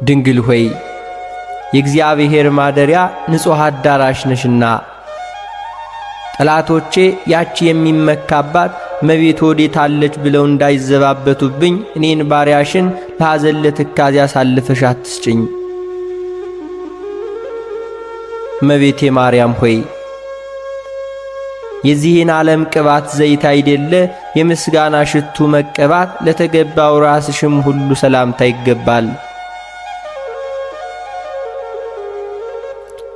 ድንግል ሆይ የእግዚአብሔር ማደሪያ ንጹሕ አዳራሽ ነሽና ጠላቶቼ ያቺ የሚመካባት እመቤት ወዴት አለች ብለው እንዳይዘባበቱብኝ እኔን ባሪያሽን ለሐዘን ለትካዜ አሳልፈሽ አትስጭኝ። እመቤቴ ማርያም ሆይ የዚህን ዓለም ቅባት ዘይት አይደለ የምስጋና ሽቱ መቀባት ለተገባው ራስሽም ሁሉ ሰላምታ ይገባል።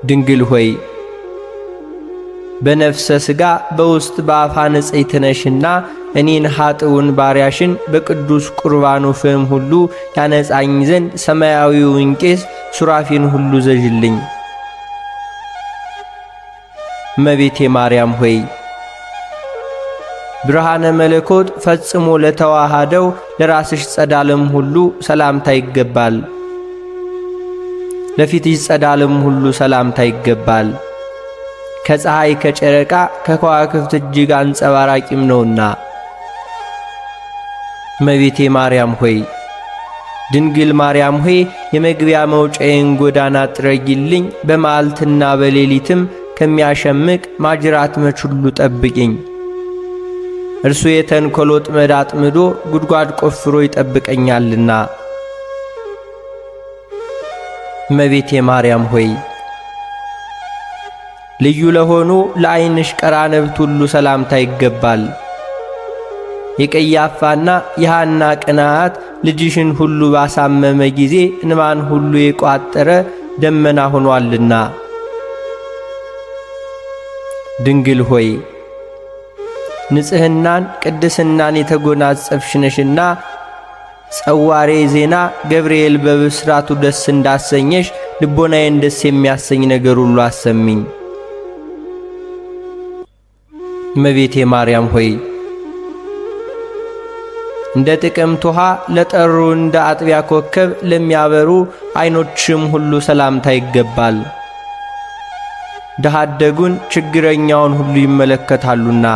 ድንግል ሆይ በነፍሰ ሥጋ በውስጥ በአፋ ንጽሕት ነሽና እኔን ኃጥኡን ባሪያሽን በቅዱስ ቁርባኑ ፍም ሁሉ ያነጻኝ ዘንድ ሰማያዊውን ቄስ ሱራፊን ሁሉ ዘዥልኝ። እመቤቴ ማርያም ሆይ ብርሃነ መለኮት ፈጽሞ ለተዋሃደው ለራስሽ ጸዳልም ሁሉ ሰላምታ ይገባል። ለፊትሽ ጸዳልም ሁሉ ሰላምታ ይገባል። ከፀሐይ ከጨረቃ ከከዋክብት እጅግ አንጸባራቂም ነውና። እመቤቴ ማርያም ሆይ ድንግል ማርያም ሆይ የመግቢያ መውጫዬን ጎዳና ጥረጊልኝ፣ በመዓልትና በሌሊትም ከሚያሸምቅ ማጅራት መች ሁሉ ጠብቂኝ። እርሱ የተንኰል ወጥመድ አጥምዶ ጉድጓድ ቆፍሮ ይጠብቀኛልና። እመቤቴ ማርያም ሆይ ልዩ ለሆኑ ለዓይንሽ ቀራንብት ሁሉ ሰላምታ ይገባል። የቀያፋና የሐና ቅንዓት ልጅሽን ሁሉ ባሳመመ ጊዜ እንባን ሁሉ የቋጠረ ደመና ሆኗልና። ድንግል ሆይ ንጽሕናን ቅድስናን የተጎናጸፍሽ ነሽና ጸዋሬ ዜና ገብርኤል በብስራቱ ደስ እንዳሰኘሽ ልቦናዬን ደስ የሚያሰኝ ነገር ሁሉ አሰሚኝ። እመቤቴ ማርያም ሆይ እንደ ጥቅምት ውሃ ለጠሩ እንደ አጥቢያ ኮከብ ለሚያበሩ ዓይኖችም ሁሉ ሰላምታ ይገባል። ድሃ አደጉን ችግረኛውን ሁሉ ይመለከታሉና።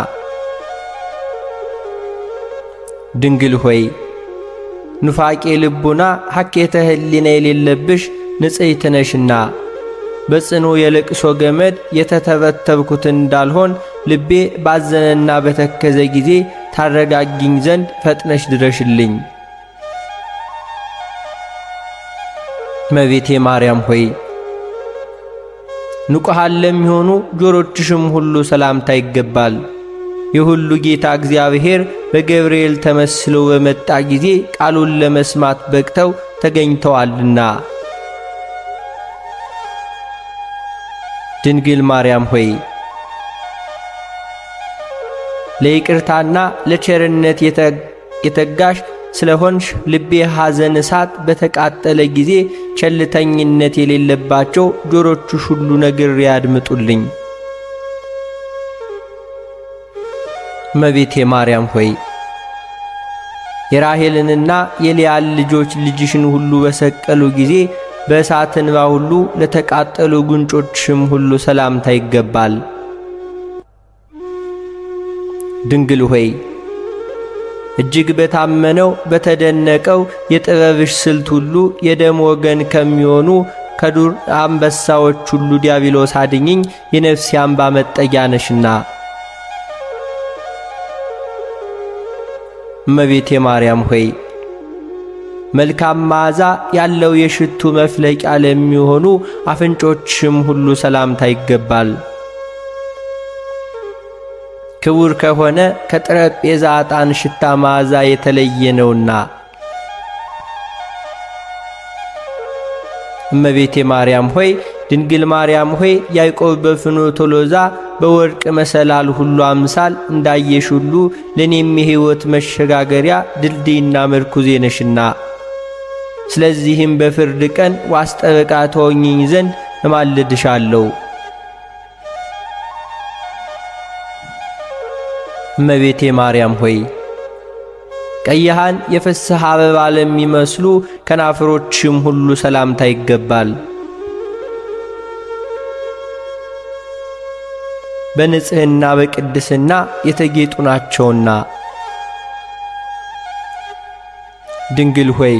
ድንግል ሆይ ኑፋቄ ልቡና ሐኬተ ሕሊና የሌለብሽ ንጽሕት ነሽና በጽኑ የልቅሶ ገመድ የተተበተብኩት እንዳልሆን ልቤ ባዘነና በተከዘ ጊዜ ታረጋጊኝ ዘንድ ፈጥነሽ ድረሽልኝ። እመቤቴ ማርያም ሆይ ንቁሃን ለሚሆኑ ጆሮችሽም ሁሉ ሰላምታ ይገባል። የሁሉ ጌታ እግዚአብሔር በገብርኤል ተመስሎ በመጣ ጊዜ ቃሉን ለመስማት በቅተው ተገኝተዋልና። ድንግል ማርያም ሆይ ለይቅርታና ለቸርነት የተጋሽ ስለሆንሽ ልቤ ሐዘን እሳት በተቃጠለ ጊዜ ቸልተኝነት የሌለባቸው ጆሮችሽ ሁሉ ነግሬ ያድምጡልኝ። እመቤቴ ማርያም ሆይ የራሔልንና የልያን ልጆች ልጅሽን ሁሉ በሰቀሉ ጊዜ በእሳት እንባ ሁሉ ለተቃጠሉ ጉንጮችሽም ሁሉ ሰላምታ ይገባል። ድንግል ሆይ እጅግ በታመነው በተደነቀው የጥበብሽ ስልት ሁሉ የደም ወገን ከሚሆኑ ከዱር አንበሳዎች ሁሉ ዲያብሎስ አድኝኝ፣ የነፍሴ አምባ መጠጊያ ነሽና። እመቤቴ ማርያም ሆይ መልካም መዓዛ ያለው የሽቱ መፍለቂያ ለሚሆኑ አፍንጮችሽም ሁሉ ሰላምታ ይገባል። ክቡር ከሆነ ከጠረጴዛ ዕጣን ሽታ መዓዛ የተለየ ነውና። እመቤቴ ማርያም ሆይ ድንግል ማርያም ሆይ ያዕቆብ በፍኖተ ሎዛ በወርቅ መሰላል ሁሉ አምሳል እንዳየሽ ሁሉ ለኔም የሕይወት መሸጋገሪያ ድልድይና መርኩዜ ነሽና። ስለዚህም በፍርድ ቀን ዋስ ጠበቃ ተሆኚኝ ዘንድ እማልድሻለሁ። እመቤቴ ማርያም ሆይ ቀይሃን የፍስሕ አበባ ለሚመስሉ ከናፍሮችም ሁሉ ሰላምታ ይገባል። በንጽሕና በቅድስና የተጌጡ ናቸውና። ድንግል ሆይ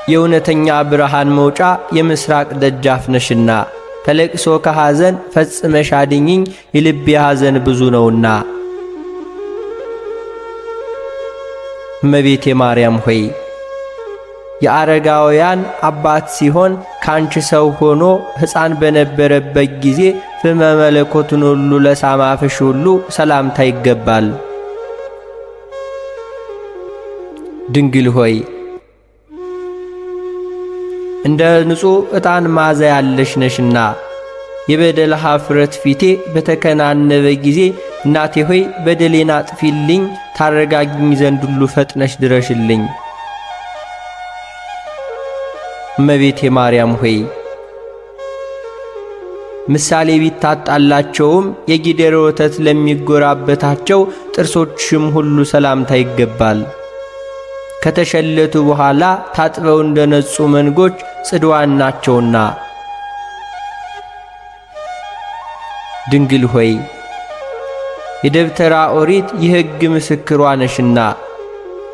የእውነተኛ ብርሃን መውጫ የምስራቅ ደጃፍ ነሽና ከለቅሶ ከሐዘን ፈጽመሽ አድኝኝ የልቤ ሐዘን ብዙ ነውና። እመቤቴ ማርያም ሆይ የአረጋውያን አባት ሲሆን ካንቺ ሰው ሆኖ ሕፃን በነበረበት ጊዜ ፍመ መለኮቱን ሁሉ ለሳማፍሽ ሁሉ ሰላምታ ይገባል። ድንግል ሆይ እንደ ንጹሕ ዕጣን መዓዛ ያለሽ ነሽና የበደል ኀፍረት ፊቴ በተከናነበ ጊዜ እናቴ ሆይ በደሌን አጥፊልኝ፣ ታረጋግኝ ዘንድ ሁሉ ፈጥነሽ ድረሽልኝ። እመቤቴ ማርያም ሆይ ምሳሌ ቢታጣላቸውም የጊደር ወተት ለሚጎራበታቸው ጥርሶችሽም ሁሉ ሰላምታ ይገባል። ከተሸለቱ በኋላ ታጥበው እንደነጹ መንጎች ጽድዋን ናቸውና። ድንግል ሆይ የደብተራ ኦሪት የሕግ ምስክሯ ነሽና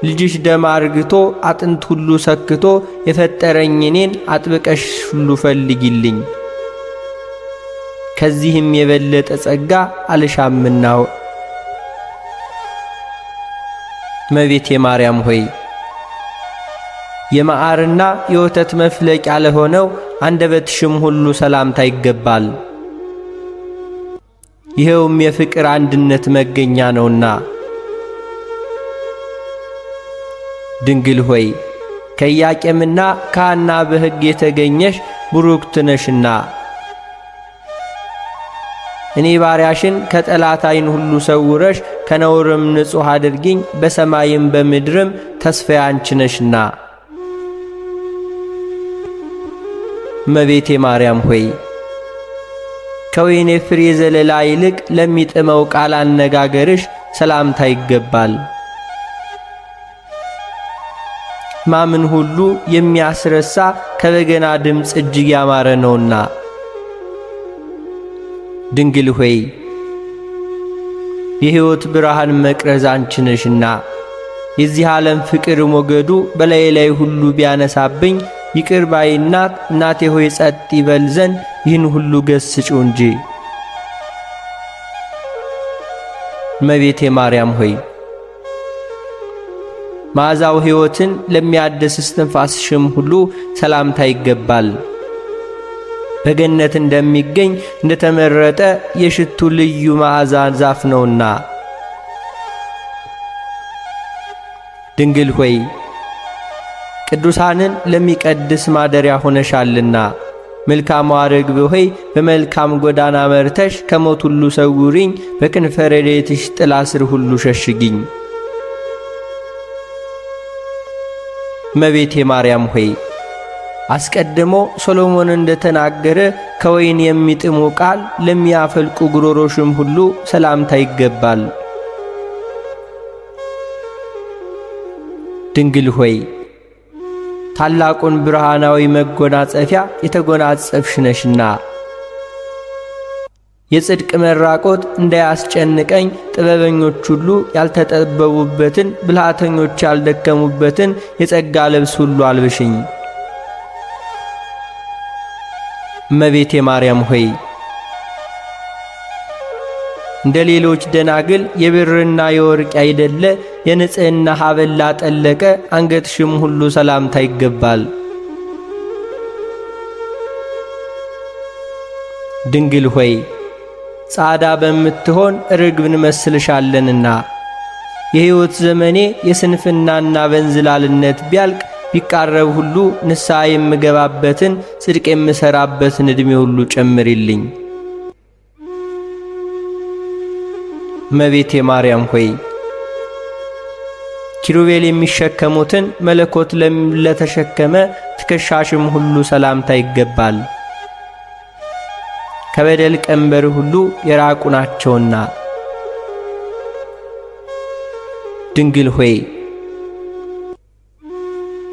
ልጅሽ ደም አርግቶ አጥንት ሁሉ ሰክቶ የፈጠረኝ እኔን አጥብቀሽ ሁሉ ፈልጊልኝ፣ ከዚህም የበለጠ ጸጋ አልሻምናው። እመቤቴ ማርያም ሆይ የመዓርና የወተት መፍለቂያ ለሆነው አንደበትሽም ሁሉ ሰላምታ ይገባል። ይኸውም የፍቅር አንድነት መገኛ ነውና። ድንግል ሆይ ከኢያቄምና ከሐና በሕግ የተገኘሽ ቡሩክት ነሽና እኔ ባሪያሽን ከጠላት ዓይን ሁሉ ሰውረሽ ከነውርም ንጹሕ አድርጊኝ፣ በሰማይም በምድርም ተስፋዬ አንቺ ነሽና። እመቤቴ ማርያም ሆይ ከወይኔ ፍሬ ዘለላ ይልቅ ለሚጥመው ቃል አነጋገርሽ ሰላምታ ይገባል። ማምን ሁሉ የሚያስረሳ ከበገና ድምፅ እጅግ ያማረ ነውና። ድንግል ሆይ የሕይወት ብርሃን መቅረዝ አንቺ ነሽና የዚህ ዓለም ፍቅር ሞገዱ በላዬ ላይ ሁሉ ቢያነሳብኝ ይቅር ባይ እናቴ ሆይ ጸጥ ይበል ዘንድ ይህን ሁሉ ገስጪው እንጂ። እመቤቴ ማርያም ሆይ መዓዛው ሕይወትን ለሚያድስ እስትንፋስሽም ሁሉ ሰላምታ ይገባል። በገነት እንደሚገኝ እንደተመረጠ የሽቱ ልዩ መዓዛ ዛፍ ነውና። ድንግል ሆይ ቅዱሳንን ለሚቀድስ ማደሪያ ሆነሻልና መልካሟ ርግብ ሆይ በመልካም ጎዳና መርተሽ ከሞት ሁሉ ሰውሪኝ፣ በክንፈ ረድኤትሽ ጥላ ስር ሁሉ ሸሽጊኝ። እመቤቴ ማርያም ሆይ አስቀድሞ ሶሎሞን እንደተናገረ ከወይን የሚጥሙ ቃል ለሚያፈልቁ ጉሮሮሽም ሁሉ ሰላምታ ይገባል። ድንግል ሆይ ታላቁን ብርሃናዊ መጎናጸፊያ የተጎናጸፍሽ ነሽና የጽድቅ መራቆት እንዳያስጨንቀኝ ጥበበኞች ሁሉ ያልተጠበቡበትን ብልሃተኞች ያልደከሙበትን የጸጋ ልብስ ሁሉ አልብሽኝ። እመቤቴ ማርያም ሆይ እንደ ሌሎች ደናግል የብርና የወርቅ ያይደለ የንጽሕና ሐብል ላጠለቀ አንገትሽም ሁሉ ሰላምታ ይገባል። ድንግል ሆይ ጻዳ በምትሆን ርግብን መስልሻለንና የሕይወት ዘመኔ የስንፍናና በንዝላልነት ቢያልቅ ቢቃረብ ሁሉ ንስሐ የምገባበትን ጽድቅ የምሠራበትን ዕድሜ ሁሉ ጨምሪልኝ። እመቤቴ ማርያም ሆይ ኪሩቤል የሚሸከሙትን መለኮት ለተሸከመ ትከሻሽም ሁሉ ሰላምታ ይገባል። ከበደል ቀንበር ሁሉ የራቁ ናቸውና። ድንግል ሆይ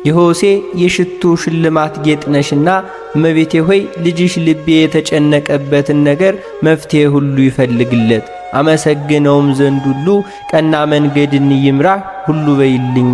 የሆሴ የሽቱ ሽልማት ጌጥ ነሽና እመቤቴ ሆይ ልጅሽ ልቤ የተጨነቀበትን ነገር መፍትሔ ሁሉ ይፈልግለት፣ አመሰግነውም ዘንድ ሁሉ ቀና መንገድን ይምራ ሁሉ በይልኝ።